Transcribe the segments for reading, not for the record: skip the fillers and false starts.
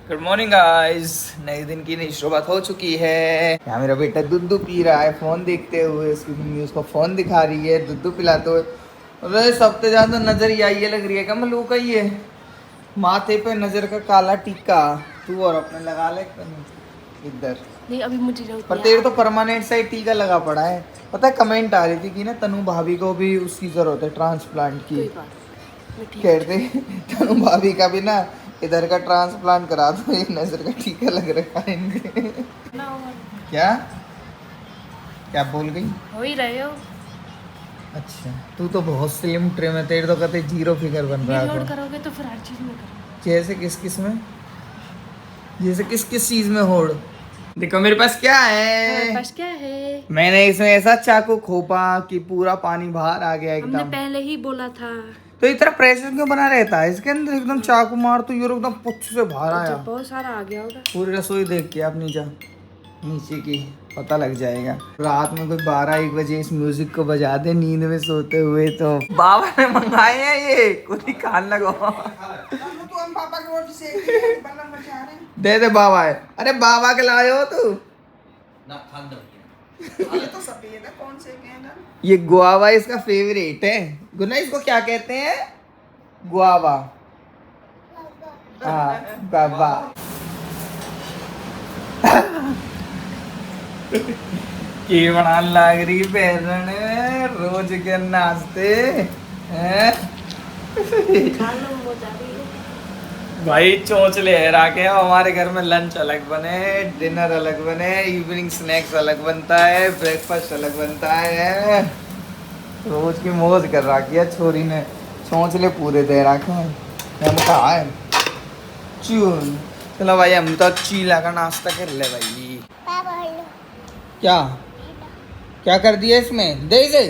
Good morning guys. नए दिन की नई शुरुआत हो चुकी है। यहाँ मेरा बेटा दूध पी रहा है फोन देखते हुए। उसकी मम्मी उसको फोन दिखा रही है दूध पिलाते हुए। अरे सबसे ज्यादा नजर ये लग रही है कमलू का ये माथे पे नजर का काला टीका। तू और अपने लगा ले इधर। नहीं अभी मुझे जरूरत पर नहीं तेरे है। तो परमानेंट सा ही टीका लगा पड़ा है। पता है कमेंट आ रही थी कि ना तनु भाभी को भी उसकी जरूरत है ट्रांसप्लांट की। कोई बात नहीं, मैं ठीक कहते तनु भाभी का भी ना इधर का ट्रांसप्लांट करा दो। एक नजर का टीका लग रखा है इनके। ना होगा। क्या क्या बोल गई? हो ही रहे हो। अच्छा तू तो बहुत स्लिम ट्रिम है। तेरे तो कहते जीरो फिगर बन रहा रिलोड है। करोगे तो फिर हर चीज में करोगे। जैसे किस किस में? जैसे किस किस चीज में होड़? देखो मेरे पास क्या हमारे है। पास क्या है? मैंने इसमें ऐसा चाकू खोपा कि पूरा पानी बाहर आ गया हमने एकदम। पहले ही बोला था। तो इतना प्रेशर क्यों बना रहता है इसके अंदर? एकदम चाकू मार तो ये एकदम पुच्छ से बाहर आया। जब बहुत सारा आ गया होगा। पूरी रसोई देख के आप नीचे की पता लग जाएगा। रात में कोई 12-1 बजे इस म्यूजिक को बजा दे नींद में सोते हुए तो बाबा ने मंगाए हैं ये खुद ही कान लगो। दे दे बाबा है। अरे बाबा के लाए हो तू? ये तो सफेद है, कौन से के हैं ना? ये गुआवा इसका फेवरेट है। गुना इसको क्या कहते हैं? गुआवा। हाँ बाबा। की बना लग रही बहन रोज के नाश्ते हैं। खा लो, हो जा रही है। भाई चोंच ले रखे हैं। हमारे घर में लंच अलग बने, डिनर अलग बने, इवनिंग स्नैक्स अलग बनता है, ब्रेकफास्ट अलग बनता है। रोज की मौज कर रखी है छोरी ने। चोंचले पूरे दे रखे हैं। हम कहा है चून। चलो भाई हम तो चीला का नाश्ता कर ले भाई। क्या क्या कर दिया इसमें? दे इसे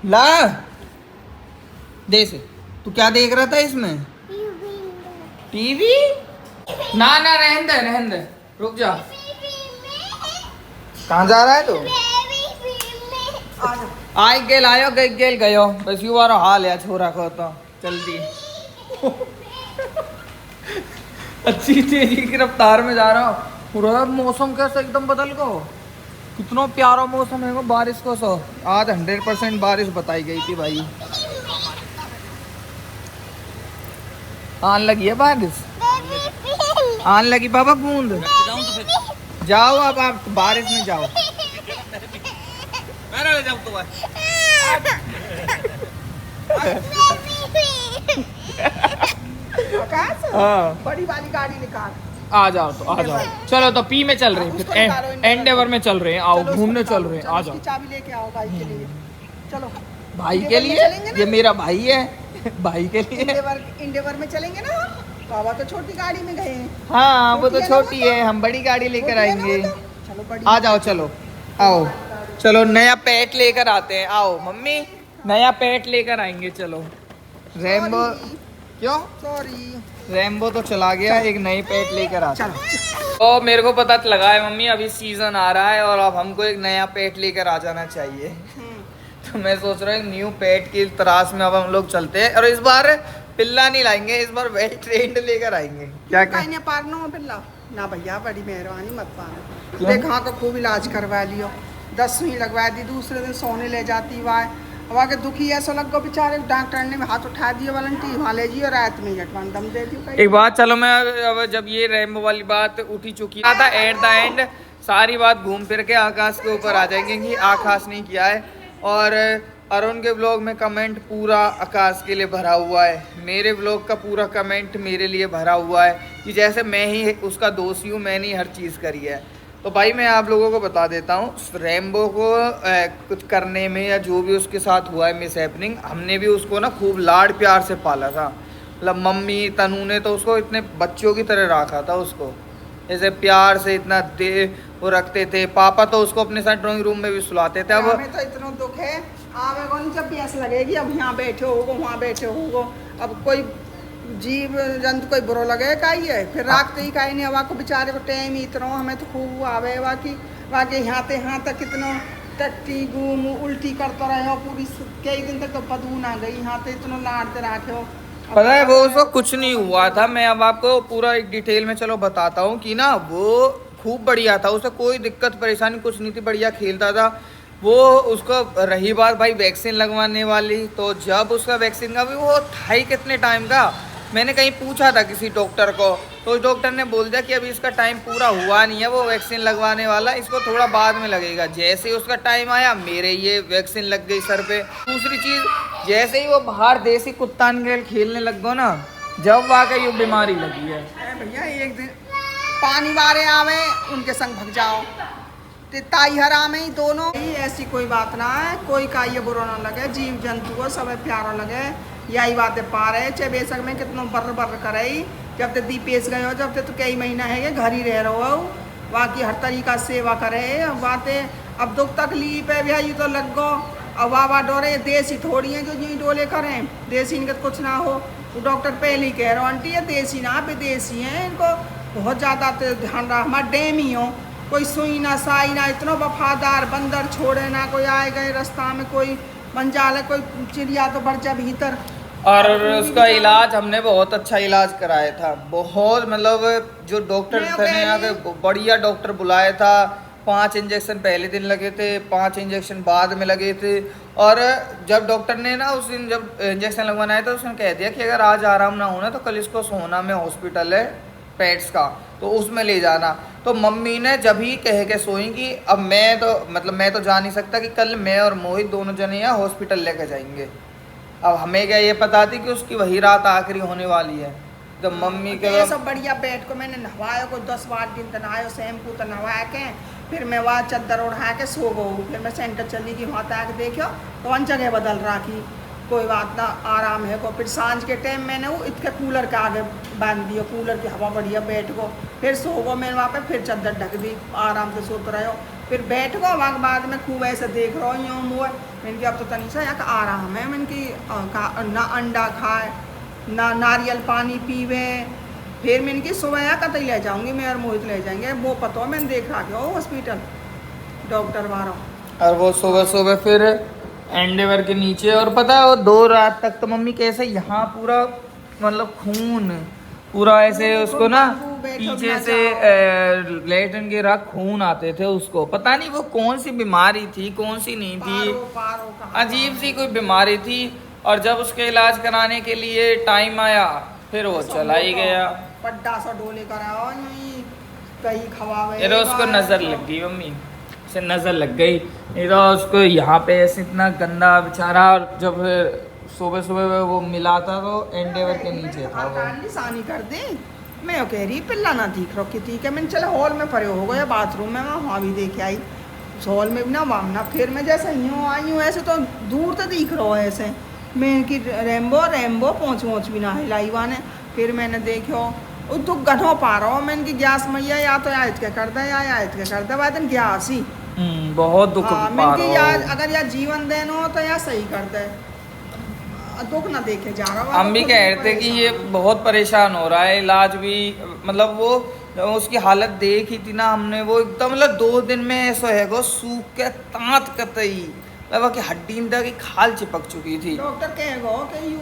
ला दे इसे। तू क्या देख रहा था इसमें? टीवी? ना ना रहने दे रुक जा। कहाँ जा रहा है तू? आई गेल आयो गेल गयो बस यू वारो हाल है छोरा को तो जल्दी। अच्छी तेजी की रफ्तार में जा रहा हूँ। पूरा मौसम कैसा एकदम बदल गो। कितना प्यारा मौसम है वो बारिश को। सो आज 100% बारिश बताई गई थी भाई। आन लगी है बारिश। आन लगी बाबा बूंद। जाओ अब आप बारिश में जाओ। हाँ बड़ी वाली गाड़ी निकाल। आ जाओ तो आ जाओ। चलो तो पी में चल रहे हैं फिर एंडेवर में चल रहे हैं। आओ घूमने चल रहे हैं। आ जाओ। चाबी लेके आओ भाई के लिए। चलो भाई के लिए ये मेरा भाई है। भाई के लिए इंडेवर में चलेंगे ना। बाबा तो छोटी गाड़ी में गए हैं। हाँ वो तो छोटी है। हम बड़ी गाड़ी लेकर आएंगे। चलो बड़ी आ जाओ चलो आओ। चलो नया पेट लेकर आते हैं। आओ मम्मी नया पेट लेकर आएंगे। चलो रेम्बो। क्यों? सॉरी रेम्बो तो चला गया। एक नई पेट लेकर आता तो मेरे को पता लगा है मम्मी अभी सीजन आ रहा है और अब हमको एक नया पेट लेकर आ जाना चाहिए। तो मैं सोच रहा हूँ न्यू पेट की तलाश में अब हम लोग चलते हैं। और इस बार पिल्ला नहीं लाएंगे, इस बार वेल ट्रेंड लेकर आएंगे। क्या कहने पारना हो पिल्ला ना भैया, बड़ी मेहरबानी मत पाना। क्यों? देख हाँ का खूब इलाज करवा लियो। 10 सुई लगवा दी, दूसरे दिन सोने ले जाती वाय। वहाँ के दुखी ऐसा लग गो बेचारे। डॉक्टर ने हाथ उठा दिया वालंटी वहाँ ले जियो रात में जटवान दम दे दियो। एक बात चलो मैं अब जब ये रेम्बो वाली बात उठी चुकी था एट द एंड सारी बात घूम फिर के आकाश के ऊपर आ जाएंगे कि आकाश नहीं किया है। और अरुण के ब्लॉग में कमेंट पूरा आकाश के लिए भरा हुआ है। मेरे ब्लॉग का पूरा कमेंट मेरे लिए भरा हुआ है कि जैसे मैं ही उसका दोषी हूँ, मैंने ही हर चीज़ करी है। तो भाई मैं आप लोगों को बता देता हूँ रेम्बो को कुछ करने में या जो भी उसके साथ हुआ है मिस हैपनिंग, हमने भी उसको ना खूब लाड प्यार से पाला था। मतलब मम्मी तनु ने तो उसको इतने बच्चों की तरह रखा था। उसको ऐसे प्यार से इतना दे वो रखते थे। पापा तो उसको अपने साथ ड्राइंग रूम में भी सुलाते थे। अब हमें तो इतना दुख है आवे कौन जब भी ऐसा लगेगी अब यहाँ बैठे होगो वहाँ बैठे होगो। अब कोई जीव जंतु कोई बुरो लगे का ही है फिर राखते ही का ही नहीं। वहाँ को बेचारे को टाइम इतना हमें तो खूब आवे वहाँ के यहाँ तक कितना टट्टी घूम उल्टी करते रहे हो पूरी कई दिन तक तो बदबू ना गई। यहाँ तो इतना लाड़ते रखे हो पता है वो उसको कुछ नहीं हुआ था। मैं अब आपको पूरा एक डिटेल में चलो बताता हूँ कि ना वो खूब बढ़िया था, उसे कोई दिक्कत परेशानी कुछ नहीं थी, बढ़िया खेलता था वो। उसको रही बात भाई वैक्सीन लगवाने वाली, तो जब उसका वैक्सीन का भी वो था ही कितने टाइम का, मैंने कहीं पूछा था किसी डॉक्टर को, तो उस डॉक्टर ने बोल दिया कि अभी इसका टाइम पूरा हुआ नहीं है वो वैक्सीन लगवाने वाला, इसको थोड़ा बाद में लगेगा। जैसे ही उसका टाइम आया मेरे ये वैक्सीन लग गई सर पे। दूसरी चीज़, जैसे ही वो बाहर देसी कुत्तान खेल खेलने लग गो ना, जब वाकई वो बीमारी लगी है। भैया एक दिन पानी वारे आवे उनके संग भग जाओ, ताई हराम ही दोनों ही, ऐसी कोई बात ना है, कोई का ये बुरा ना लगे, जीव जंतु को सब प्यारा लगे, यही बातें पा रहे। चाहे बेशक में कितना बर्र बर्र करे, जब तक दी पेश गए हो, जब तक तो कई महीना है घर ही रह रहे हो, वहाँ की हर तरीका सेवा करे बातें। अब दुख तकलीफ है भैया तो लग गो, अब वाह डोरे देसी थोड़ी है जो यूँ डोले करें, देसी इनका कुछ ना हो। वो डॉक्टर पहले ही कह रहे हो आंटी ये देसी ना विदेशी हैं, इनको बहुत ज़्यादा ध्यान रहा। हमारा डैम ही हो, कोई सुई ना साई ना, इतना वफादार, बंदर छोड़े ना, कोई आए गए रास्ता में कोई मंजाल है, कोई चिड़िया तो बढ़ जा भीतर। और उसका इलाज हमने बहुत अच्छा इलाज कराया था, बहुत मतलब जो डॉक्टर थे यहाँ के बढ़िया डॉक्टर बुलाया था। 5 इंजेक्शन पहले दिन लगे थे, 5 इंजेक्शन बाद में लगे थे। और जब डॉक्टर ने ना उस दिन जब इंजेक्शन लगवाना है तो उसने कह दिया कि अगर आज आराम ना होना तो कल इसको सोना में हॉस्पिटल है पेट्स का, तो उसमें ले जाना। तो मम्मी ने जब ही कह के सोई कि अब मैं तो जा नहीं सकता कि कल मैं और मोहित दोनों जने यहाँ हॉस्पिटल लेके जाएंगे। अब हमें क्या ये पता थी कि उसकी वही रात आखिरी होने वाली है। तो मम्मी के सब बढ़िया बेड को मैंने नहवाया को 10-12 दिन तक नहायो, शैम्पू तो नहवा के फिर मैं वहाँ चद्दर उड़ा के सो गई। फिर मैं सेंटर चली गई, वहाँ आके देखो कौन जगह बदल रहा की, कोई बात ना आराम है को। फिर सांझ के टाइम मैंने वो इसके कूलर के आगे बांध दिया, कूलर की हवा बढ़िया बैठ को, फिर सो गो मैं वहाँ पे, फिर चद्दर ढक दी, आराम से सोते रहो। फिर बैठ गो, वहाँ बाद में खूब ऐसे देख रहा हूँ मुँह, मैंने की अब तो तनिषा यहाँ आराम है, मैंने की ना अंडा खाए ना नारियल पानी पीवे। फिर मैंने की सुबह यहाँ कतई ले जाऊँगी, मैं और मोहित ले जाएंगे, वो पता हो मैंने देख रहा कि हॉस्पिटल डॉक्टर मारो। और वो सुबह सुबह फिर एंडेवर के नीचे, और पता है वो 2 रात तक तो मम्मी कैसे यहाँ पूरा मतलब खून पूरा ऐसे उसको ना पीछे से लेटन के रख खून आते थे उसको, पता नहीं वो कौन सी बीमारी थी कौन सी नहीं थी, अजीब सी कोई बीमारी थी। और जब उसके इलाज कराने के लिए टाइम आया फिर वो चला ही गया। पड्डा सा डोले कराओ कहीं खवावे, ये तो उसको नजर लग गई, मम्मी से नजर लग गई। ये तो उसको यहाँ पे ऐसे इतना गंदा बेचारा, और जब सुबह सुबह वो मिला था तो एंडेवर के नीचे था वो। निशानी कर दे, मैं कह रही पिल्ला ना दिख रहा कि ठीक है, मैंने चला हॉल में परे हो गया, बाथरूम में वहाँ भी देख आई, हॉल में भी ना वहाँ ना। फिर मैं जैसे यूँ आई हूँ ऐसे तो दूर तो दिख रहा है ऐसे, मैं इनकी रेम्बो पहुँच भी ना हिलाई वाने। फिर मैंने देखो वो दुख गढ़ो पा रहा हूँ मैं, इनकी गैस मैया या तो याद के कर दे या के कर दे, बाद गैस ही बहुत दुख पा रहा हूँ। अगर यार जीवन देना हो तो यार सही कर दे, दुख ना देखे जा रहा। हम भी कह रहे थे कि ये बहुत परेशान हो रहा है, इलाज भी मतलब वो उसकी हालत देखी थी ना हमने, वो एकदम मतलब 2 दिन में ऐसा है वो सूख के तांत कतई मतलब कि हड्डी की खाल चिपक चुकी थी। डॉक्टर कहेगो कि यू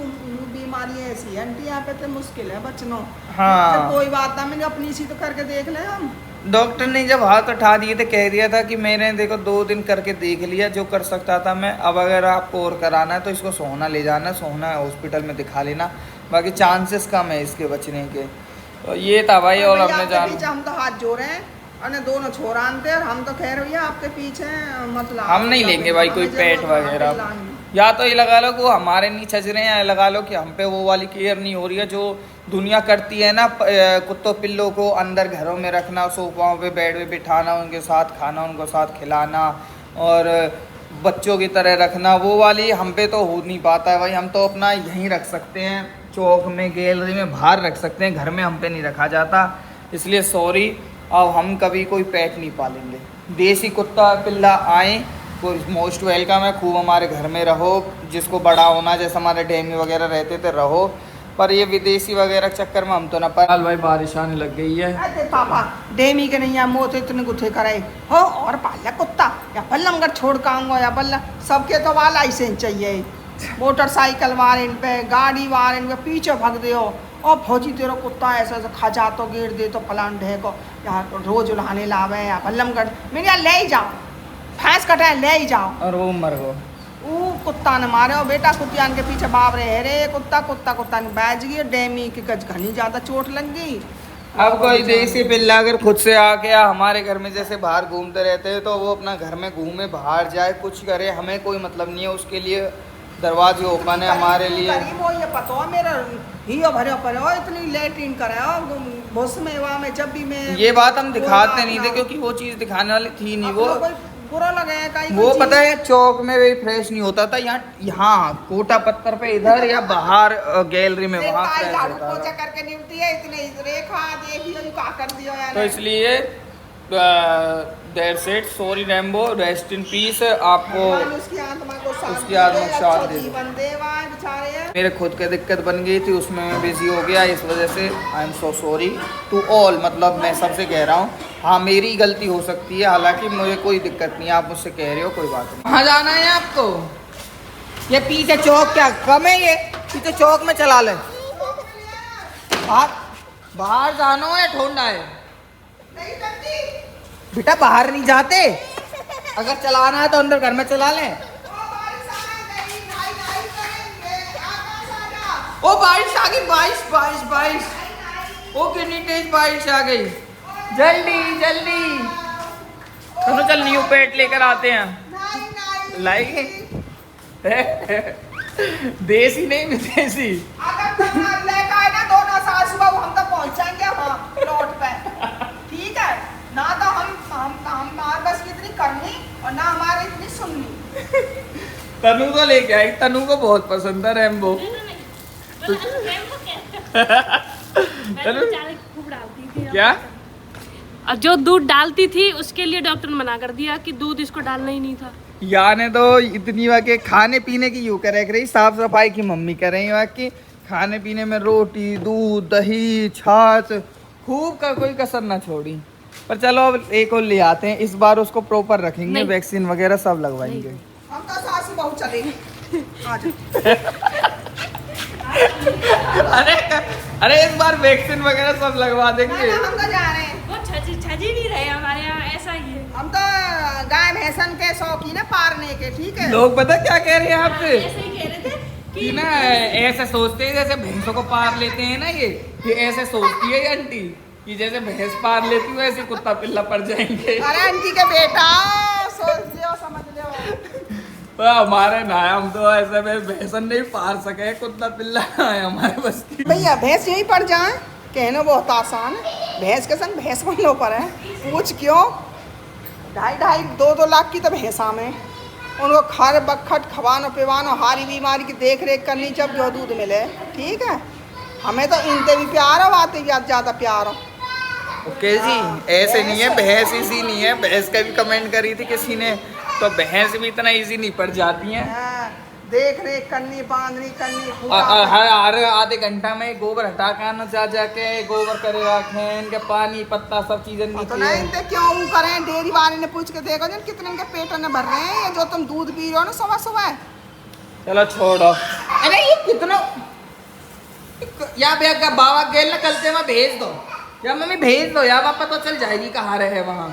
बीमारी ऐसी है आंटी, यहाँ पे तो मुश्किल है बचना। हाँ कोई बात ना, मैंने अपनी सी तो करके देख ले हम। डॉक्टर ने जब हाथ उठा दिए थे कह दिया था कि मैंने देखो 2 दिन करके देख लिया जो कर सकता था मैं, अब अगर आपको और कराना है तो इसको सोना ले जाना, सोना हॉस्पिटल में दिखा लेना, बाकी चांसेस कम है इसके बचने के। तो ये था भाई। और हमने जान हम तो हाथ जोड़े हैं और दोनों छोरा आनते, और हम तो खैर भैया आपके पीछे मतलब हम नहीं लेंगे भाई कोई पेट वगैरह, या तो ये लगा लो कि वो हमारे नहीं छज रहे हैं, या लगा लो कि हम पे वो वाली केयर नहीं हो रही है जो दुनिया करती है ना, कुत्तों पिल्लों को अंदर घरों में रखना, सोफाओं पे बेड पे बिठाना, उनके साथ खाना उनको साथ खिलाना और बच्चों की तरह रखना, वो वाली हम पे तो हो नहीं पाता है भाई। हम तो अपना यहीं रख सकते हैं, चौक में गैलरी में बाहर रख सकते हैं, घर में हम पे नहीं रखा जाता, इसलिए सॉरी। अब हम कभी कोई पेट नहीं पालेंगे, देसी कुत्ता पिल्ला आए कोई मोस्ट वेलकम है, खूब हमारे घर में रहो, जिसको बड़ा होना जैसे हमारे डेमी वगैरह रहते थे रहो, पर ये विदेशी वगैरह चक्कर में हम तो ना पर। भाई बारिश आने लग गई है। अरे पापा डेमी के नहीं मो तो इतने गुथे करे हो, और पाला कुत्ता या बल्ला मगर छोड़ के आऊंगा या बल्ला, सबके तो वाला ऐसे चाहिए, मोटरसाइकिल वाले इन पे, गाड़ी वाले इन पे पीछे भग दियो और फौजी तेरा कुत्ता ऐसा ऐसा खा जा तो गिर दे तो फलान ढेको यहाँ रोज उल्हाने लावे या बल्लमगढ़ मैंने यहाँ ले ही जाओ भैंस कटाए ले ही जाओ और वो मर गो। वो कुत्ता ने मारे और बेटा कुतियान के पीछे बाप रहे रे कुत्ता कुत्ता कुत्ता ने बैज गई डेमी की कच घनी ज्यादा चोट लग गई। अब कोई देसी पिल्ला अगर खुद से आके हमारे घर में जैसे बाहर घूमते रहते हैं तो वो अपना घर में घूमे बाहर जाए कुछ करे, हमें कोई मतलब नहीं है, उसके लिए दरवाजे ओपन है हमारे लिए। वो ये पता हो मेरा हियो भरे पर हो इतनी लेटरिन करे हो भूस में वहाँ में जब भी मैं ये बात हम दिखाते नहीं थे क्योंकि वो चीज़ दिखाने वाली थी नहीं। वो बुरा लगे वो पता है चौक में भी फ्रेश नहीं होता था, यहाँ कोटा पत्थर पे इधर या बाहर गैलरी में वहाँ फ्रेश होता था। करके निपटी है इतने रेखा देखियो का कर दियो यार। तो इसलिए that's it, sorry Rambo, rest in peace. आपको उसकी आत्मा को उसकी आत्मा को शांति दे जीवन दे बेचारे। मेरे खुद के दिक्कत बन गई थी उसमें मैं बिजी हो गया, इस वजह से I am so sorry to all. मतलब मैं सबसे कह रहा हूँ, हाँ मेरी गलती हो सकती है, हालांकि मुझे कोई दिक्कत नहीं है, आप मुझसे कह रहे हो कोई बात नहीं। कहाँ जाना है आपको? ये पीछे चौक क्या कम है, ये पीछे चौक में चला ले। बाहर जाना है ठोंडा है बेटा, बाहर नहीं जाते, अगर चलाना है तो अंदर घर में चला लें। ओ बारिश आ गई, बारिश ओ कितनी तेज बारिश आ गई, जल्दी चलो चल न्यू पेट लेकर आते हैं। लाएंगे देसी नहीं विदेशी। अगर लेकर आए ना दोनों सास बहू हम तो पहुंचाएंगे हाँ प्लॉट पे, ठीक है ना? तो हमारे बस की इतनी करनी और ना हमारी इतनी सुननी। तनु को लेके आई, तनु को बहुत पसंद है रैम्बो। क्या? जो दूध डालती थी उसके लिए डॉक्टर ने मना कर दिया कि दूध इसको डालना ही नहीं था। याने तो इतनी वाके खाने पीने की यूँ कर रही, साफ सफाई की मम्मी कर रही वाकई। खाने पीने में रोटी दूध दही छाछ खूब का कोई कसर ना छोड़ी। पर चलो अब एक और ले आते हैं, इस बार उसको प्रॉपर रखेंगे, वैक्सीन वगैरह सब लगवाएंगे। हम तो सास बहू चलेंगे। अरे इस बार वैक्सीन वगैरह सब लगवा देंगे। हम तो जा रहे हैं, वो छजी नहीं रहे हमारे यहाँ, ऐसा ही है। हम तो गाय भैंसन के शौकीन है पारने के, ठीक है? लोग पता क्या कह रहे हैं आपसे ऐसे ही कह रहे थे कि ना ऐसे सोचते हैं जैसे भैंसों को पार लेते हैं ना, ये ऐसे सोचती है ये आंटी कि जैसे भैंस पार लेती है ऐसे कुत्ता पिल्ला पड़ जाएंगे। अरे आंटी के बेटा सोच लियो समझ लियो। तो हमारे ना हम तो ऐसे में भैंसन नहीं पार सके, कुत्ता पिल्ला है हमारे बस की। भैया भैंस यहीं पड़ जाए, कहना बहुत आसान है, भैंस के संग भैंस बनो पर है, पूछ क्यों? 2.5 लाख की तो भैंसा में उनको खर बखट खवानो पिवानो हारी बीमारी की देख रेख करनी जब जो दूध मिले, ठीक है? हमें तो इनसे भी प्यार हो, आते भी ज़्यादा प्यार हो। ओके जी, ऐसे नहीं है, भैंस इजी नहीं है। भैंस का भी कमेंट करी थी किसी ने, तो भैंस भी इतना इजी नहीं पड़ जाती हैं। देख रेख करनी बांधनी करनी हर आधे घंटा में गोबर हटा के आना, जाके गोबर करेगा, खेन के पानी पत्ता सब चीजें तो नहीं तो क्यों करें? डेयरी वाले ने पूछ के देखो जन कितने के पेट में भर रहे हैं जो तुम दूध पी रहे हो ना सुबह सुबह। चलो छोड़ो। अरे ये कितना या भैया बाबा गेल ना कलते में भेज दो या मम्मी भेज दो या पापा तो चल जाएगी कहाँ रहे वहाँ।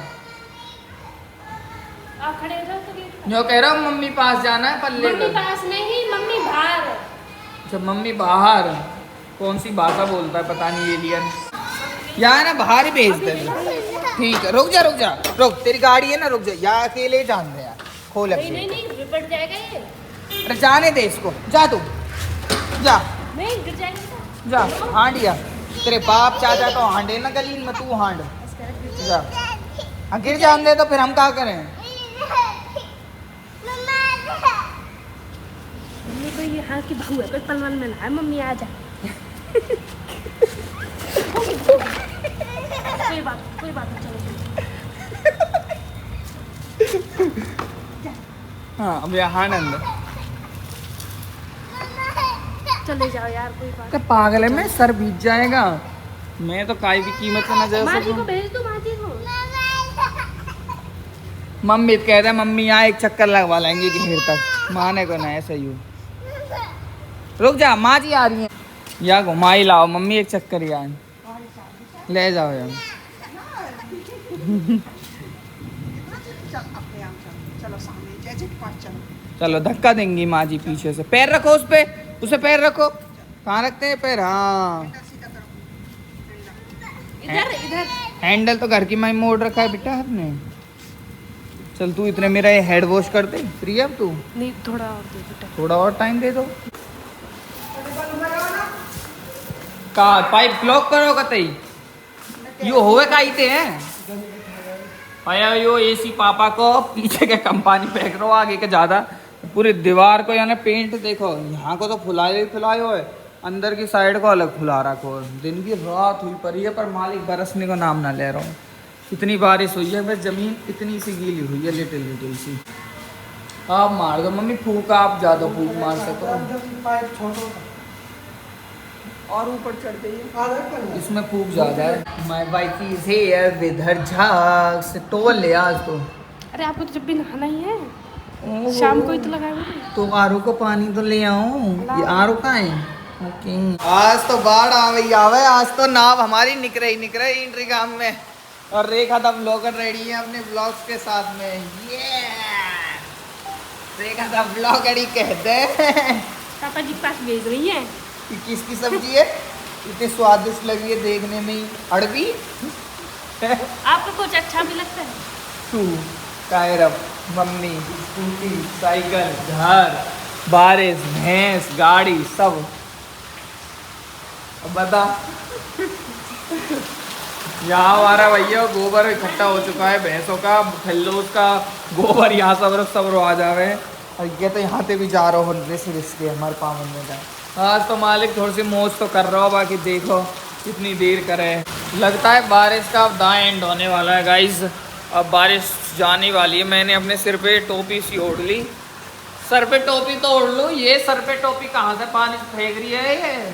आप खड़े हो जाओ तो गेट पर। जो कह रहा हूँ मम्मी पास जाना है पल्ले मम्मी पास नहीं, मम्मी बाहर। जब मम्मी बाहर कौन सी भाषा बोलता है पता नहीं एलियन। यहाँ ना बाहर ही भेज दे। ठीक है रुक जा तेरी गाड़ी है ना, रुक जा, या अकेले जान दे यार, खोल नहीं विपट जाएगा ये। अरे जाने दे इसको, जा तू जा नहीं गिर जाएगा जा हांडिया, तेरे बाप चाचा तो हांडे ना गली में, तू हांड जा। हाँ गिर जान दे तो फिर हम क्या करें? मम्मी को ये हाँ की बहू है, कोई पलवन में ना है, मम्मी आ जा। कोई बात नहीं चलो। हाँ अब यहाँ अंदर चले जाओ यार, कोई बात। तो पागल है, मैं सर बीत जाएगा, मैं तो काई भी कीमत पे ना जा माँ जी को सकूं। भेज दो, माँ जी को। मम्मी कहता है मम्मी यहाँ एक चक्कर लगवा लेंगे घेर तक, माने को ना ऐसा यूँ। रुक जा, माँ जी आ रही है। या घुमा ही लाओ मम्मी, एक चक्कर यार ले जाओ यार। चलो धक्का देंगी माँ जी पीछे से। पैर रखो उस पे, उसे पैर रखो। कहाँ रखते हैं पैर? हाँ इधर इधर। हैंडल तो घर की माई मोड़ रखा है बेटा आपने। चल तू इतने मेरा ये हेड वॉश कर दे, फ्री है अब तू? नहीं, थोड़ा और दे बेटा। थोड़ा और टाइम दे दो। का पाइप ब्लॉक करो कतई यो होवे काई थे हैं भैया। यो एसी पापा को पीछे के कंपनी फेंक रहा, आगे के ज्यादा पूरी दीवार को यानी पेंट देखो, यहाँ को तो फुलाए फुलाए है, अंदर की साइड को अलग फुला रखो। दिन की रात हुई पड़ी है पर मालिक बरसने का नाम ना ले रहा हूँ। इतनी बारिश हुई है, बस जमीन इतनी सी गीली हुई है, लिटिल लिटिल सी। आप मार दो मम्मी फूक, आप ज्यादा फूक मार सको और ऊपर चढ़ गई। इसमें फूक ज्यादा है। My wife is here with her झाग से टोल ले आज तो। अरे आपको तो जब भी नहाना ही है, शाम को ही तो लगाए हुए। तो आरो को पानी तो ले आओ, ये आरो का है। ओके आज तो बाढ़ आवे, आज तो नाव हमारी निकरे इंट्री गांव में। और रेखा द ब्लॉगर रेडी है अपने ब्लॉग्स के साथ में। ये रेखा द ब्लॉगर ही कहते हैं। पापा जी के पास भेज रही है। ये किसकी सब्जी है? इतनी स्वादिष्ट लगी है देखने में ही। अड़बी आपको कुछ अच्छा भी लगता है? तू कायरब मम्मी स्कूटी साइकिल घर बारिश भैंस गाड़ी सब। अब बता यहाँ हमारा भैया गोबर इकट्ठा हो चुका है भैंसों का, खल्लोस का गोबर यहाँ सब आ जावे। और ये तो यहाँ पे भी जा रहा हो रिस्क हमारे पावन में का। आज तो मालिक थोड़ी सी मौज तो कर रहा हो, बाकी देखो कितनी देर करे। लगता है बारिश का अब दा एंड होने वाला है गाइज। अब बारिश जाने वाली है। मैंने अपने सिर पे टोपी सी ओढ़ ली। सर पे टोपी तो ओढ़ लूँ, ये सर पे टोपी कहाँ से पानी फेंक रही है? ये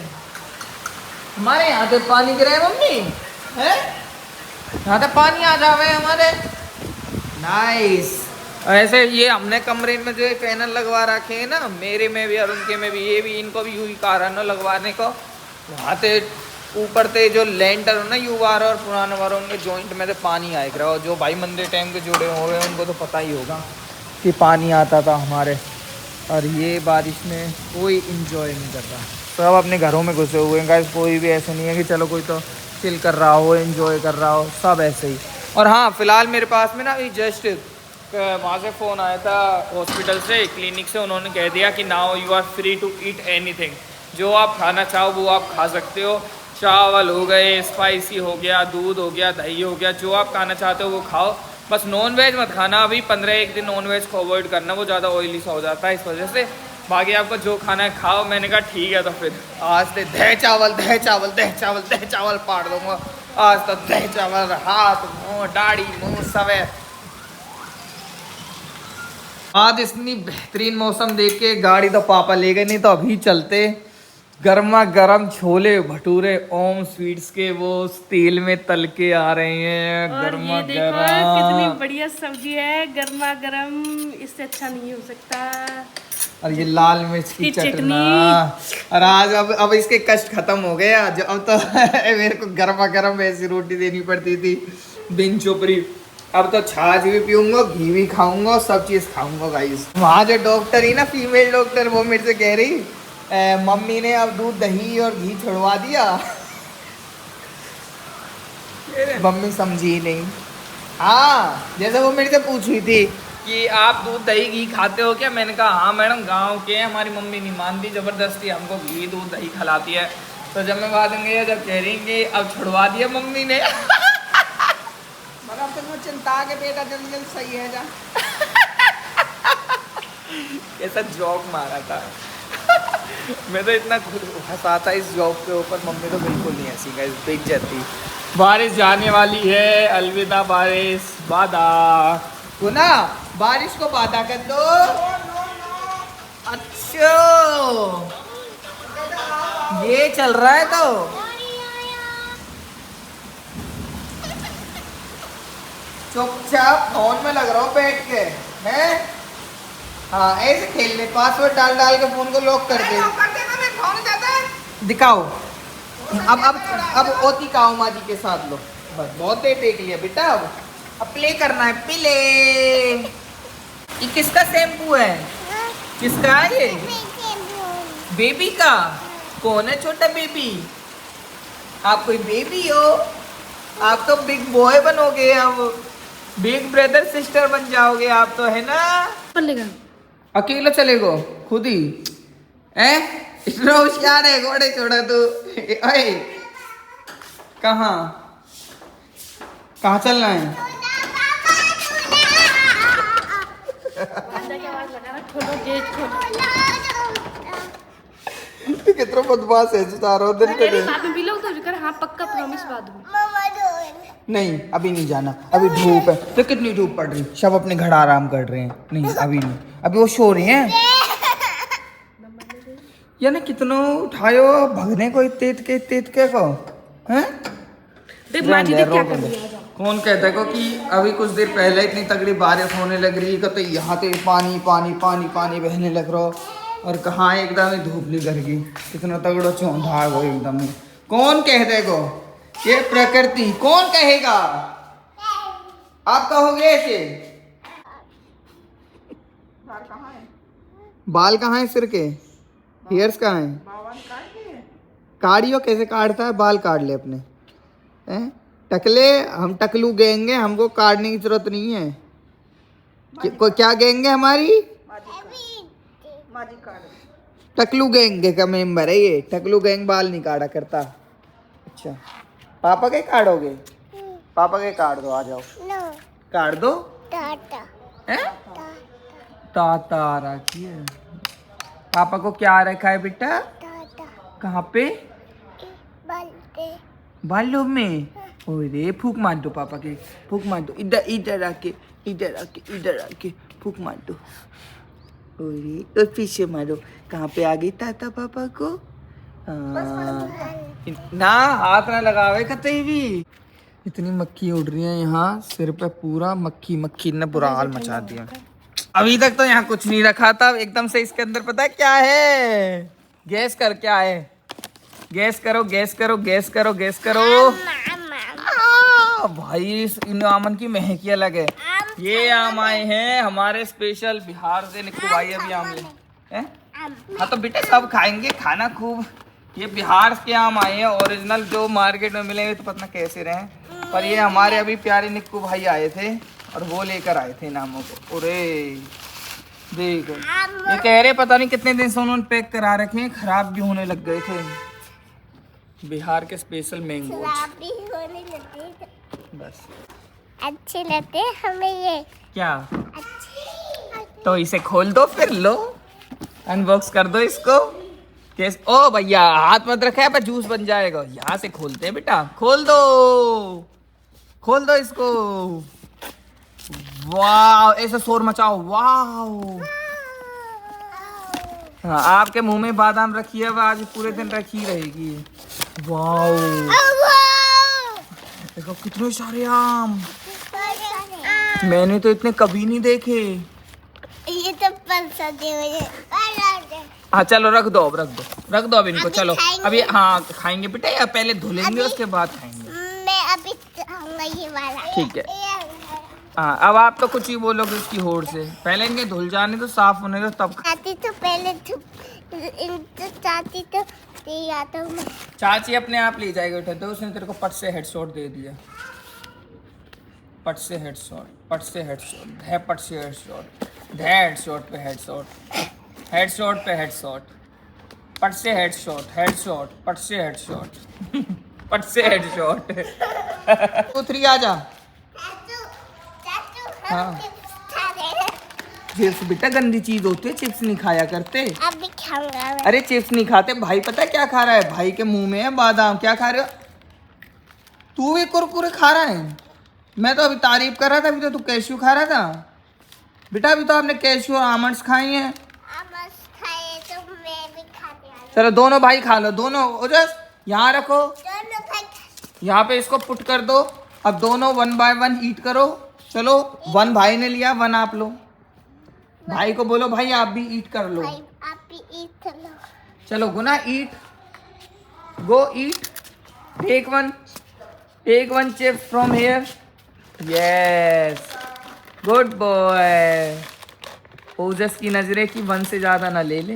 हमारे यहाँ से पानी गिरे मम्मी है, यहाँ से पानी आ जावे हमारे। नाइस। ऐसे ये हमने कमरे में जो पैनल लगवा रखे हैं ना, मेरे में भी और उनके में भी, ये भी इनको भी यूँ कारण है लगवाने को। वहाँ से ऊपर से जो लेंटर हो ना यू बार और पुराने बार उनके जॉइंट में से पानी आए रहा हो। जो भाई मंदिर टाइम के जुड़े हुए हैं उनको तो पता ही होगा कि पानी आता था हमारे। और ये बारिश में कोई इंजॉय नहीं कर रहा, सब अपने घरों में घुसे हुए हैं गाइस। कोई भी ऐसे नहीं है कि चलो कोई तो चिल कर रहा हो, एंजॉय कर रहा हो, सब ऐसे ही। और हाँ फिलहाल मेरे पास में ना जस्ट वहाँ से फ़ोन आया था हॉस्पिटल से, क्लिनिक से। उन्होंने कह दिया कि now you are free to eat anything, जो आप खाना चाहो वो आप खा सकते हो। चावल हो गए, स्पाइसी हो गया, दूध हो गया, दही हो गया, जो आप खाना चाहते हो वो खाओ, बस नॉन वेज मत खाना। अभी 15 दिन नॉन वेज को अवॉइड करना, वो ज़्यादा ऑयली सा हो जाता है इस वजह से। बाकी आपको जो खाना है खाओ। मैंने कहा ठीक है। तो फिर आज से दही चावल पाड़ दूंगा। आज तो दही चावल, हाथ मुँह दाढ़ी मुँह सब है। आज इतनी बेहतरीन मौसम देख के गाड़ी तो पापा ले गए, नहीं तो अभी चलते। गर्मा गर्म छोले भटूरे ओम स्वीट्स के, वो तेल में तल के आ रहे हैं। और गर्मा ये देखो कितनी बढ़िया सब्जी है, गर्मा गर्म, इससे अच्छा नहीं हो सकता। और ये लाल मिर्च की चटनी। और आज अब इसके कष्ट खत्म हो गए। आज अब तो मेरे को गर्मा गर्म ऐसी रोटी देनी पड़ती थी बिन चुपरी। अब तो छाछ भी पीऊंगा, घी भी खाऊंगा, सब चीज़ खाऊंगा गाइस। वहाँ जो डॉक्टर ही ना, फीमेल डॉक्टर, वो मेरे से कह रही मम्मी ने अब दूध दही और घी छुड़वा दिया। मम्मी समझी नहीं। हाँ जैसे वो मेरे से पूछ रही थी कि आप दूध दही घी खाते हो क्या? मैंने कहा हाँ मैडम, गांव के हैं, हमारी मम्मी नहीं मानती, ज़बरदस्ती हमको घी दूध दही खिलाती है। तो जब मैं बात करेंगे, जब कह रही कि अब छुड़वा दिया मम्मी ने। मतलब तुम चिंता के बेटा जल्दी जल्दी सही है जा। ऐसा जॉक मारा था। मैं तो इतना हंसा था इस जॉक के ऊपर, मम्मी तो बिल्कुल नहीं हंसी गाइस, देख जाती। बारिश जाने वाली है, अलविदा बारिश, बादा को ना, बारिश को बादा कर दो। अच्छा ये चल रहा है तो चुपचाप फोन में लग रहा हूँ बैठ के हैं। हाँ ऐसे खेल ले, पासवर्ड डाल डाल के फोन को लॉक कर दे। दिखाओ। अब ओती काओ माँ जी के साथ लो, बस बहुत देर देख लिया बेटा। अब प्ले करना है, प्ले। ये किसका शैम्पू है? किसका है ये? बेबी का। कौन है छोटा बेबी? आप कोई बेबी हो? आप तो बिग बॉय बनोगे, अब बिग ब्रदर सिस्टर बन जाओगे आप तो, है ना? चलेगा अकेला चलेगो खुद ही? इतना होशियार है घोड़े छोड़ा तू। अरे कहाँ कहाँ चलना है? कितना बदमाश है सुतारो दिन के दिन। बाद में भी लोग तो कर, हाँ पक्का प्रॉमिस बाद में। नहीं अभी नहीं जाना, अभी धूप है। तो कितनी धूप पड़ रही, सब अपने घर आराम कर रहे हैं। नहीं अभी नहीं, अभी वो सो रहे हैं। या ना कितना उठायो भगने को इतने के को हैं? देख माँ जी देख क्या कर रही है। कौन कहता है को कि अभी कुछ देर पहले इतनी तगड़ी बारिश होने लग रही है, तो यहाँ तो पानी पानी पानी पानी बहने लग रहा, और कहाँ एकदम ही धूप निकल गई। कितना तगड़ा चौंधा है वो एकदम ही। कौन कहते को ये प्रकृति? कौन कहेगा? आप कहोगे ऐसे? बाल कहाँ है सिर के? हेयर्स कहाँ है? काटियो कैसे काटता है? बाल काट ले अपने हैं? टकले हम टकलू गैंग है, हमको काटने की जरूरत नहीं है। क्या गैंग है हमारी? टकलू गैंग का मेंबर है ये। टकलू गैंग बाल नहीं काटा करता। अच्छा पापा के काटोगे? पापा के काट दो, आ जाओ काट दो। ताता रखी है। पापा को क्या रखा है बेटा? कहाँ पे? बालों में। ओरे फूक मार दो पापा के, फूक मार दो। इधर इधर आके, इधर आके, इधर आके फूक मार दो। ओरे और पीछे मारो। कहाँ पे आ गई ताता पापा को? ना हाथ ना लगावे कतई भी। इतनी मक्खी उड़ रही है यहाँ, सिर पे पूरा मक्खी मक्खी ने बुरा हाल मचा दिया। अभी तक तो यहाँ कुछ नहीं रखा था, एकदम से इसके अंदर पता है क्या है? गैस कर क्या है? गैस करो गैस करो गैस करो गैस करो। भाई इन आमन की महकी अलग है। ये आम आए हैं हमारे स्पेशल बिहार से। निक्कू भाई अभी आम ले। हाँ तो बेटे सब खाएंगे, खाना खूब। ये बिहार के आम आए हैं ओरिजिनल, जो मार्केट में मिलेंगे तो पता कैसे रहे, पर ये हमारे अभी प्यारे निक्कू भाई आए थे और वो लेकर आए थे नामों को। अरे देखो ये कह रहे पता नहीं कितने दिन से उन्होंने पैक करा रखे हैं, खराब भी होने लग गए थे। बिहार के स्पेशल मैंगो बस अच्छे लगते हमें ये। क्या? तो इसे खोल दो फिर लो, अनबॉक्स कर दो इसको। कैसे? ओ भैया हाथ मत रखा है पर जूस बन जाएगा। यहाँ से खोलते हैं बेटा, खोल दो, खोल दो इसको। वाह ऐसा शोर मचाओ। वाह हाँ आपके मुंह में बादाम रखी है, आज पूरे दिन रखी रहेगी। वाह देखो कितने सारे आम, मैंने तो इतने कभी नहीं देखे। ये तो पसंद है मुझे। हाँ चलो रख दो, अब रख दो अब इनको। चलो अभी हाँ खाएंगे बेटा, या पहले धुलेंगे उसके बाद खाएंगे? मैं अभी खाऊंगा ये वाला। ठीक है। हाँ अब आप तो कुछ ही बोलोगे उसकी होड़ से, पहले इनके धुल जाने तो साफ होने दो तब। चाहती तो पहले चाहती तो या तो चाची अपने आप ले जाएगी उठे, तो उसने तेरे को पट से हेडशॉट दे दिया। पट से हेडशॉट, पट से हेडशॉट, है पट से हेडशॉट, हेडशॉट पे हेडशॉट, हेडशॉट पे हेडशॉट, पट से हेडशॉट, हेडशॉट, पट से हेडशॉट, पट से हेडशॉट। 2 3 आ जा। हाँ चिप्स बेटा गंदी चीज होती है, चिप्स नहीं खाया करते। अभी खाऊंगा मैं। अरे चिप्स नहीं खाते। भाई पता है क्या खा रहा है? भाई के मुंह में है बादाम। क्या खा रहे हो? तू भी कुरकुरे खा रहा है? मैं तो अभी तारीफ कर रहा था, अभी तो तू कैश्यू खा रहा था बेटा। अभी तो आपने कैश्यू और आमंड्स खाई हैं। खाए तो मैं भी खाते आ। चलो दोनों भाई खा लो, दोनों। ओजस यहाँ रखो, दोनों भाई यहाँ पे इसको पुट कर दो। अब दोनों 1 बाय 1 ईट करो। चलो 1 भाई ने लिया, 1 आप लो। भाई को बोलो भाई आप भी ईट कर लो। भाई आप भी ईट लो। चलो गुना ईट। Go eat. Take one chip from here. Yes. Good boy. ओजस की नजरे की 1 से ज्यादा ना ले ले।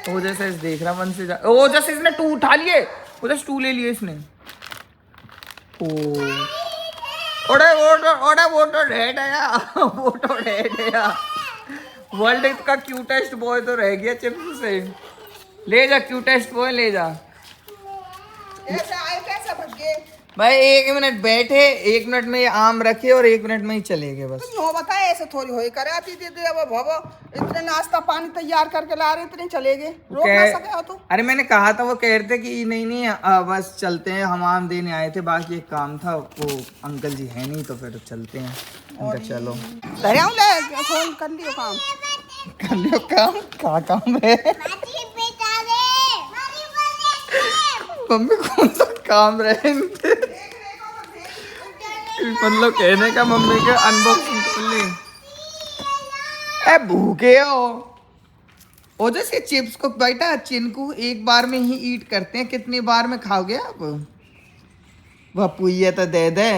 ओजस देख रहा 1 से ज्यादा। ओजस इसने 2 उठा लिए। ओजस 2 ले लिए इसने। ओ वो तो रेड है। वर्ल्ड का क्यूटेस्ट बॉय तो रह गया चिप्स से। ले जा क्यूटेस्ट बॉय ले जा। ऐसे आए कैसे भग गए? भाई 1 मिनट बैठे, 1 मिनट में ये आम रखे और 1 मिनट में ही चले गए बस। नो बताए ऐसे थोड़ी होई करे आती दे अब भवो इतने नाश्ता पानी तैयार करके ला रहे इतने चले गए, रोक ना सके हो तो? अरे मैंने कहा था, वो कह रहे थे कि नहीं बस चलते हैं, हम आम देने आए थे, बाकी एक काम था, वो अंकल जी है नहीं तो फिर चलते हैं। अंकल चलो फोन कर लियो काम। क्या काम है मम्मी? कौन सा काम रहे मतलब कहने का मम्मी के अनबॉक्सिंग कर ली। ए भूखे हो? ओ जैसे चिप्स को बेटा चिनकू एक बार में ही ईट करते हैं, कितनी बार में खाओगे आप? वह पुइया तो दे दे,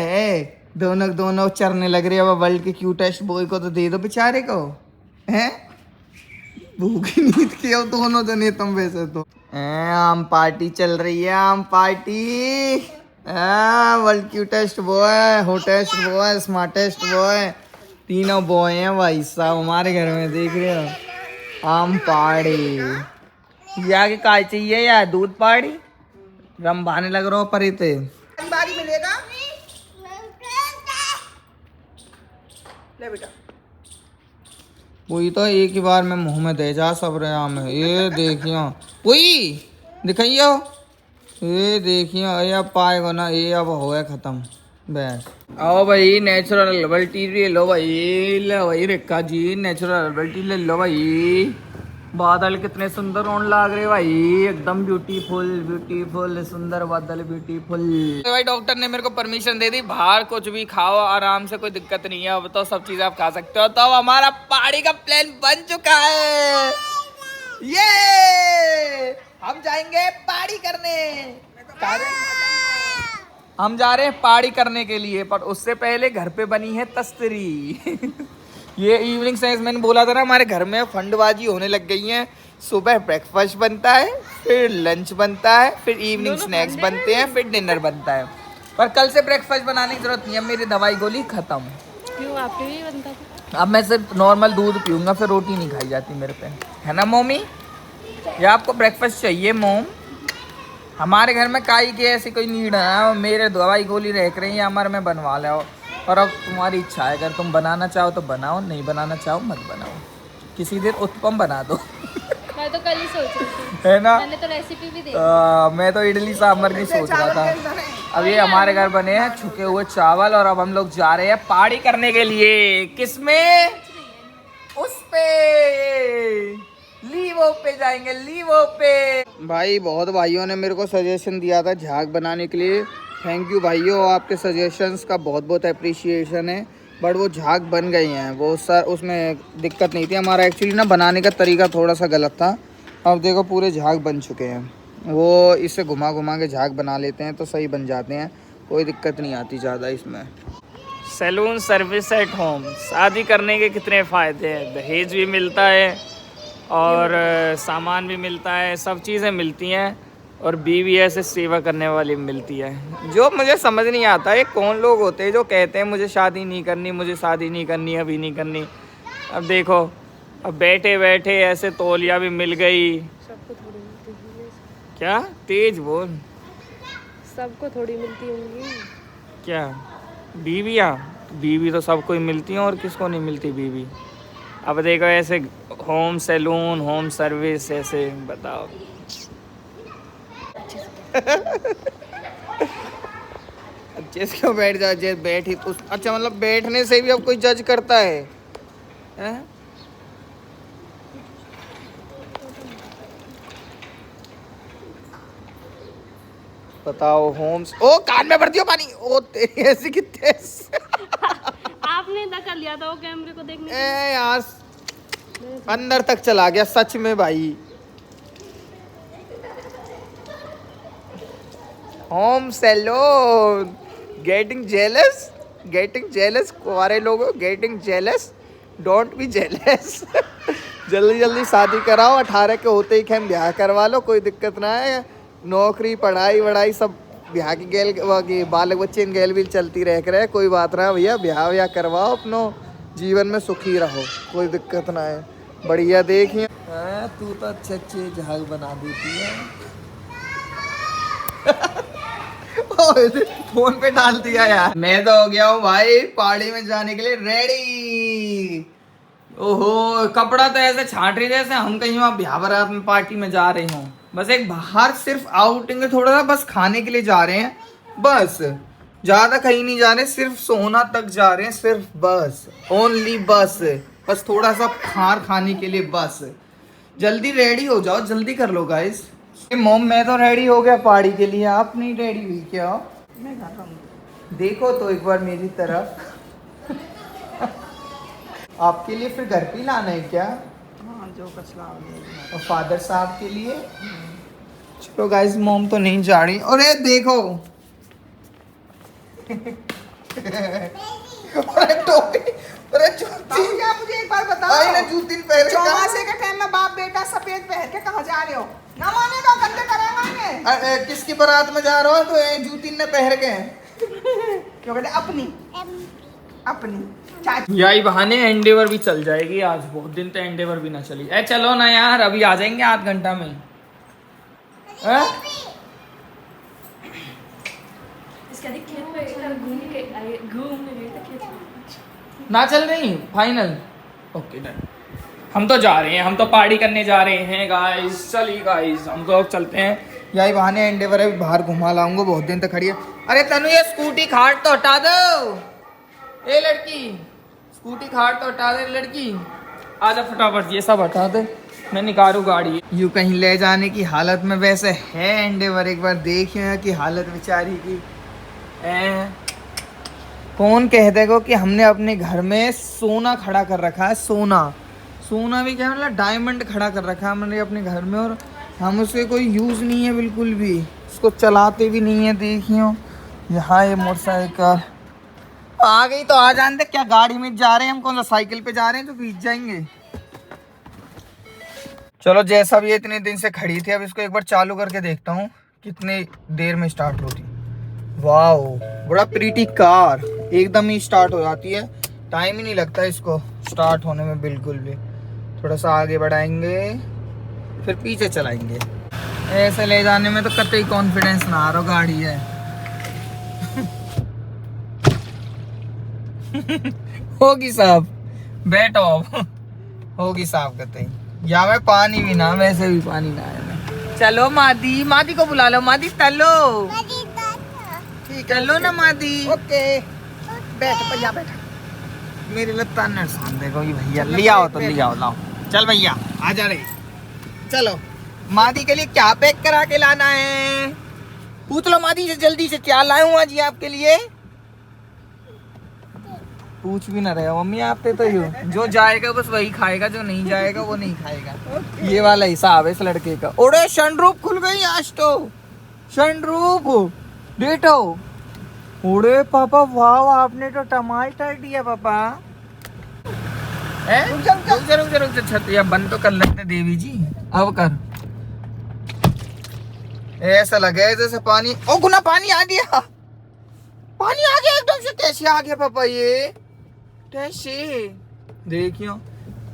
दोनों चरने लग रही है। वह वर्ल्ड के क्यूटेस्ट बॉय को तो दे दो बेचारे को, हैं? भूखी नींद की हो दोनों जने तुम वैसे तो। आम पार्टी चल रही है, आम party. World cutest boy, hottest boy, smartest boy, तीनों बॉय हैं भाई साहब हमारे घर में, देख रहे हो। आम पार्टी या के काय चाहिए या दूध पार्टी? रम बहाने लग रहा हो परे थे। बारी मिलेगा ले बेटा। वही तो एक ही बार में मुंह में दे जा सब रे आम है। ये देखियो वही दिखाइयो, ये देखियो ये अब पाएगा ना, ये अब हो गया खत्म बस। आओ भाई नेचुरल हर्बल टी ले लो भाई, ले भाई Rekha ji natural herbal tea ले लो भाई। बादल कितने सुंदर होने लग रहे भाई, एकदम ब्यूटीफुल सुंदर बादल ब्यूटीफुल। भाई डॉक्टर ने मेरे को परमिशन दे दी, बाहर कुछ भी खाओ आराम से, कोई दिक्कत नहीं है, अब तो सब चीज आप खा सकते हो। तो हमारा पहाड़ी का प्लान बन चुका है, ये हम जाएंगे पहाड़ी करने। हम जा रहे हैं पहाड़ी करने के लिए, पर उससे पहले घर पे बनी है तस्तरी। ये इवनिंग स्नैक्स मैंने बोला था ना, हमारे घर में फंडबाजी होने लग गई है। सुबह ब्रेकफास्ट बनता है, फिर लंच बनता है, फिर इवनिंग स्नैक्स बनते हैं, फिर डिनर बनता है। पर कल से ब्रेकफास्ट बनाने की जरूरत नहीं है, मेरी दवाई गोली खत्म। क्यों आपके भी बनता था? अब मैं सिर्फ नॉर्मल दूध पीऊंगा, फिर रोटी नहीं खाई जाती मेरे पे, है ना मम्मी? या आपको ब्रेकफास्ट चाहिए मोम? हमारे घर में काई की ऐसी कोई नीड है, मेरे दवाई गोली रह रही है हमारे में बनवा लो। और अब तुम्हारी इच्छा है, अगर तुम बनाना चाहो तो बनाओ, नहीं बनाना चाहो मत बनाओ। किसी दिन उत्पम बना दो। मैं तो कल ही सोच रही थी, है ना? मैंने तो रेसिपी भी देखी। मैं तो इडली सांभर की सोच रहा था। अब ये हमारे घर बने हैं छुके हुए चावल, और अब हम लोग जा रहे हैं पहाड़ी करने के लिए। किसमें? उस पे लीवो पे जाएंगे, लीवो पे। भाई बहुत भाइयों ने मेरे को सजेशन दिया था झाग बनाने के लिए, थैंक यू भाइयों, आपके सजेशंस का बहुत बहुत अप्रिशिएशन है। बट वो झाग बन गई हैं, वो सर उसमें दिक्कत नहीं थी, हमारा एक्चुअली ना बनाने का तरीका थोड़ा सा गलत था। अब देखो पूरे झाग बन चुके हैं, वो इसे घुमा घुमा के झाग बना लेते हैं तो सही बन जाते हैं, कोई दिक्कत नहीं आती ज़्यादा इसमें। सैलून सर्विस एट होम, शादी करने के कितने फ़ायदे हैं, दहेज भी मिलता है और सामान भी मिलता है, सब चीज़ें मिलती हैं, और बीवी ऐसे सेवा करने वाली मिलती है। जो मुझे समझ नहीं आता है कौन लोग होते हैं जो कहते हैं मुझे शादी नहीं करनी, मुझे शादी नहीं करनी, अभी नहीं करनी। अब देखो, अब बैठे बैठे ऐसे तौलिया भी मिल गई। सबको थोड़ी मिलती होंगी। क्या तेज बोल? सबको थोड़ी मिलती होंगी। क्या बीवियाँ? बीवी तो सबको ही मिलती हैं, और किसको नहीं मिलती बीवी? अब देखो ऐसे होम सैलून, होम सर्विस, ऐसे बताओ। अच्छे से क्यों बैठ जाओ, बैठ ही तो अच्छा, मतलब बैठने से भी अब कोई जज करता है, हैं? बताओ होम्स। ओ कान में भरती हो पानी, ओ तेरी ऐसी कितने। आपने धक्का लिया था वो कैमरे को देखने के लिए। ए यार अंदर तक चला गया सच में भाई। Home salon. गेटिंग जेलस कुंवारे लोगों, getting jealous, don't be jealous. जल्दी जल्दी शादी कराओ, 18 के होते ही खेम ब्याह करवा लो, कोई दिक्कत ना है। नौकरी पढ़ाई वढ़ाई सब ब्याह की गेल की बालक बच्चे गेल भी चलती रह करे, कोई बात ना भैया, ब्याह व्याह करवाओ, अपनो जीवन में सुखी रहो, कोई दिक्कत ना है। बढ़िया देखिए तू तो अच्छे जहाज बना देती है। फोन पे डाल दिया यार। मैं तो हो गया हूँ भाई पहाड़ी में जाने के लिए रेडी। ओहो, कपड़ा तो ऐसे छाट रही जैसे हम कहीं वहाँ ब्याह बारात में पार्टी में जा रहे हों। बस एक बाहर सिर्फ आउटिंग है, थोड़ा सा बस खाने के लिए जा रहे हैं, बस ज्यादा कहीं नहीं जा रहे, सिर्फ सोना तक जा रहे हैं, सिर्फ बस ओनली बस थोड़ा सा खाने के लिए बस। जल्दी रेडी हो जाओ, जल्दी कर लो गाइस। मोम मैं तो रेडी हो गया पहाड़ी के लिए, आप नहीं रेडी हुई क्या? मैं कर रहा हूँ। देखो तो एक बार मेरी तरफ। आपके लिए फिर घर पे लाना है क्या? हाँ, जो कसला और फादर साहब के लिए? चलो गाइस, मोम तो नहीं जा रही। अरे देखो अरे टोपी, अरे जूती। क्या मुझे एक बार बताओ, आई ना जूती पहन के चौमासे के टाइम में बाप बेटा सफेद पहन के कहाँ जा रहे हो? ना मानेगा, गंदे करेंगे। किसकी बारात में जा रहा हो तो ये जूती ने पहन के? क्यों कहते अपनी चाची। यही बहाने एंडेवर भी चल जाएगी आज, बहुत दिन तो एंडेवर भी ना चली। चलो ना यार, अभी आ जाएंगे आध घंटा में। ना चल रही फाइनल? ओके डन, हम तो जा रहे हैं, हम तो पार्टी करने जा रहे हैं गाइस। चलिए गाइस, हम तो चलते हैं। यही बहाने एंडेवर है, बाहर घुमा लाऊंगा, बहुत दिन तक खड़ी है। अरे तनु, ये स्कूटी खाट तो हटा दो। ए लड़की, स्कूटी खाट तो हटा दे लड़की, आजा फटाफट, ये सब हटा दे, मैं निकालू गाड़ी। यूँ कहीं ले जाने की हालत में वैसे है एंडेवर, एक बार देखिए कि हालत बेचारी की। कौन कह देगा कि हमने अपने घर में सोना खड़ा कर रखा है, सोना भी क्या मतलब डायमंड खड़ा कर रखा है हमने अपने घर में, और हम उसके कोई यूज़ नहीं है बिल्कुल भी, उसको चलाते भी नहीं है। देखियो यहाँ ये मोटरसाइकिल आ गई तो आ जानते, क्या गाड़ी में जा रहे हैं हम, कौन सा साइकिल पे जा रहे हैं तो भीग जाएंगे। चलो जैसा भी इतने दिन से खड़ी थी, अब इसको एक बार चालू करके देखता हूँ कितनी देर में स्टार्ट होती। वाओ, बड़ा प्रीटी कार, एकदम ही स्टार्ट हो जाती है, टाइम ही नहीं लगता इसको स्टार्ट होने में बिल्कुल भी। थोड़ा सा आगे बढ़ाएंगे फिर पीछे चलाएंगे, ऐसे ले जाने में तो कतई कॉन्फिडेंस ना आ रहा, गाड़ी है। होगी साहब, बैठो अब, होगी साहब कतई। या में पानी भी ना, वैसे भी पानी ना है। चलो मादी को बुला लो, मादी चलो, ठीक है लो ना मादी। ओके, बैठ भैया बैठ। मेरे लत्ता नरसान देखो ये भैया, लिया हो तो लिया हो, लाओ चल भैया आ जा रही। चलो मादी के लिए क्या पैक करा के लाना है, पूछ लो मादी से जल्दी से, क्या लाए हूँ आज आपके लिए। पूछ भी ना रहे हो मम्मी, आप पे तो जो जाएगा बस वही खाएगा, जो नहीं जाएगा वो नहीं खाएगा। ये वाला हिसाब है इस लड़के का। ओरे सनरूफ खुल गई आज तो, सनरूफ बेटो। ओरे पापा वाह, आपने तो टमाटर दिया पापा। रुक जा छत, या बंद तो कर लेते देवी जी, अब कर। ऐसा लगे जैसे पानी, ओ गुना पानी आ गया, पानी आ गया एकदम से। कैसे आ गया पापा ये, कैसे? देखियो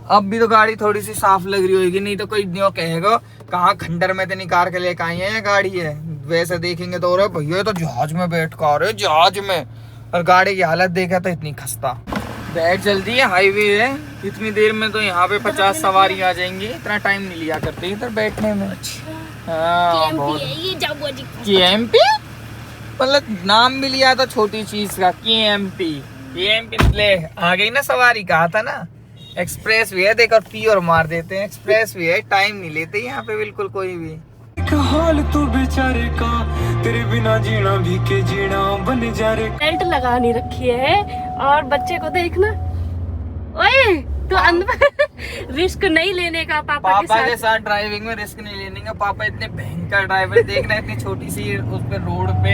अब भी तो गाड़ी थोड़ी सी साफ लग रही होगी, नहीं तो कोई न्यों कहेगा कहाँ खंडर में तो निकाल के लेके आई है ये गाड़ी है। वैसे देखेंगे तो रे भैया तो जहाज में बैठ कर आ रहे, जहाज में, और गाड़ी की हालत देखा तो इतनी खस्ता। बैठ जल्दी है, हाईवे है, इतनी देर में तो यहाँ पे 50 सवारी आ जाएंगी, इतना टाइम नहीं लिया करते इधर बैठने में। हाँ बहुत, KMP मतलब नाम भी लिया था छोटी चीज का, KMP ले आ गई ना सवारी, कहा था ना। एक्सप्रेस वे है, देख और पी और मार देते हैं, एक्सप्रेस वे है, टाइम नहीं लेते यहाँ पे बिल्कुल कोई भी। हाल तू बेचारे का, तेरे बिना जीना भी के जीना बन जा रे। बेल्ट लगा नहीं रखी है, और बच्चे को देखना, ओए तो अंदर रिस्क नहीं लेने का पापा के साथ ड्राइविंग में रिस्क नहीं लेने का। पापा इतने भयंकर ड्राइवर, देख रहे इतनी छोटी सी उस पे रोड पे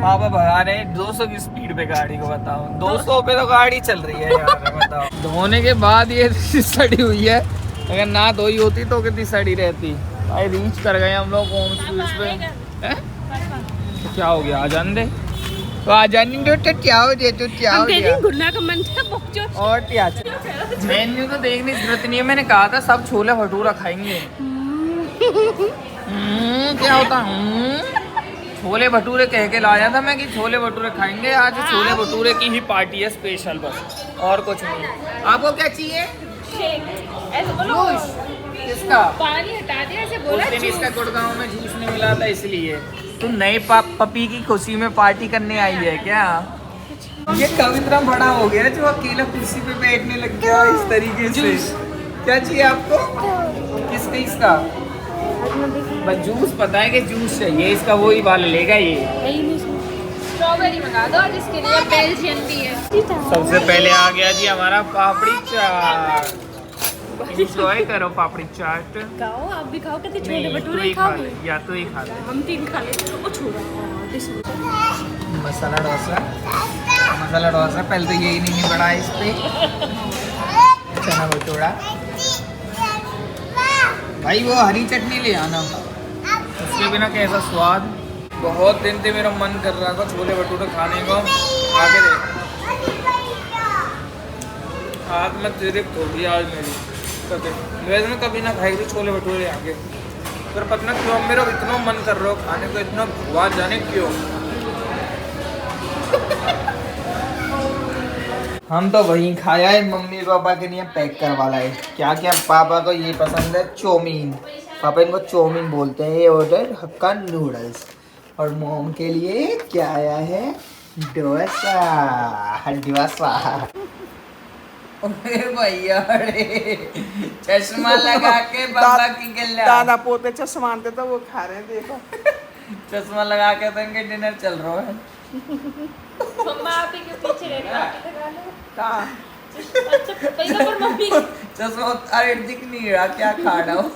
पापा भगा रहे हैं 200 की स्पीड पे गाड़ी को। बताओ 200 पे तो गाड़ी चल रही है यहाँ पे। बताओ धोने के बाद ये सड़ी हुई है, अगर ना धोई होती तो कितनी सड़ी रहती। भाई रीच कर गए हम लोग होम स्वीट पे। तो क्या हो गया, आ जाने दे तो आ जाने दो। तो क्या हो गया, तो क्या हो गया घुलना का मन था बहुत। और क्या मेन्यू तो देखने की जरूरत नहीं है। मैंने कहा था सब छोले भटूरा खाएंगे। क्या होता छोले भटूरे कह के लाया था मैं कि छोले भटूरे खाएंगे आज। छोले भटूरे की ही पार्टी है स्पेशल, बस और कुछ नहीं। आपको क्या चाहिए? जूस? किसका? पानी हटा दे ऐसे बोला। उस दिन इसका गुड़गांव में जूस नहीं मिला था इसलिए। तू नई पपी की खुशी में पार्टी करने आई है क्या? ये कब इतना बड़ा हो गया जो अकेला कुर्सी पे बैठने लग गया इस तरीके से? क्या चाहिए आपको? किसका? इसका बस जूस पता है कि जूस चाहिए इसका, वही वाला लेगा ये। स्ट्रॉबेरी मंगा दो जिसके लिए बेल्जियन भी है। सबसे पहले आ गया जी हमारा पापड़ी चाट। एंजॉय करो पापड़ी चाट। खाओ आप भी खाओ। कहते छोले नहीं तू भटूरे ही खा खाओगे? ले या तू ही खा ले। हम 3 खा लेते हैं। ओ छोड़ा मसाला डोसा, मसाला डोसा पहले तो यही नहीं बड़ा है इस पे। चना भटूरा भाई, वो हरी चटनी ले आना, उसके बिना कैसा स्वाद। बहुत दिन से मेरा मन कर रहा था छोले भटूरे खाने को। आगे देख हाथ में तेरे खो दिया आज मेरी। वैसे मैं कभी ना खाई थी छोले भटूरे आगे, पर पता नहीं क्यों मेरा इतना मन कर रहा हो खाने को, इतना भगवान जाने क्यों। हम तो वहीं खाया है, मम्मी पापा के लिए पैक करवा लाए। क्या क्या पापा को ये पसंद है, चौमीन। पापा इनको चौमीन बोलते हैं। ये ऑर्डर हक्का नूडल्स। और मोम के लिए क्या आया है, डोसा। डोसा भैया चश्मा लगा के पापा की गला। दादा पोते चश्मा तो वो खा रहे हैं, देखो चश्मा लगा के तो इनके डिनर चल रहा है। मम्मा आप ही के पीछे कहाँ अच्छा पर मम्मी चश्मा अरे दिख नहीं रहा क्या खा रहा हूँ।